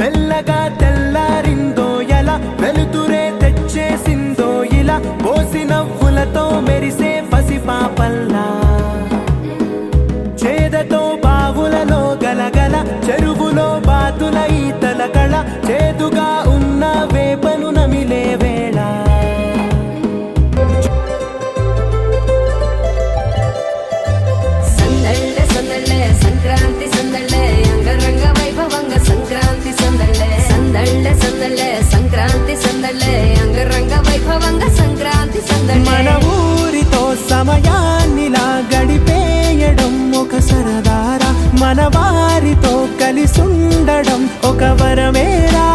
మెల్లగా తెల్లారిందో ఎలా వెలుతురే తెచ్చేసిందో ఇలా పోసి నవ్వులతో మెరిసే పసిపాపల్లా చేదతో బావులలో గలగల చెరువులో బాతుల ఈతల కళ చేదుగా ఉన్న వేపను నమిలే వేళ సందళ్ళే సందళ్ళే సంక్రాంతి సందళ్ళే అంగరంగ వైభవంగ సంక్రాంతి సందళ్ళే సందళ్ళే సందళ్ళే సంక్రాంతి సందళ్ళే అంగరంగ వైభవంగ సంక్రాంతి సందళ్ళే మన ఊరితో సమయాన్నిలా గడిపేయడం ఒక సరదారా మన వారితో కలిసుండడం ఒక వరమేరా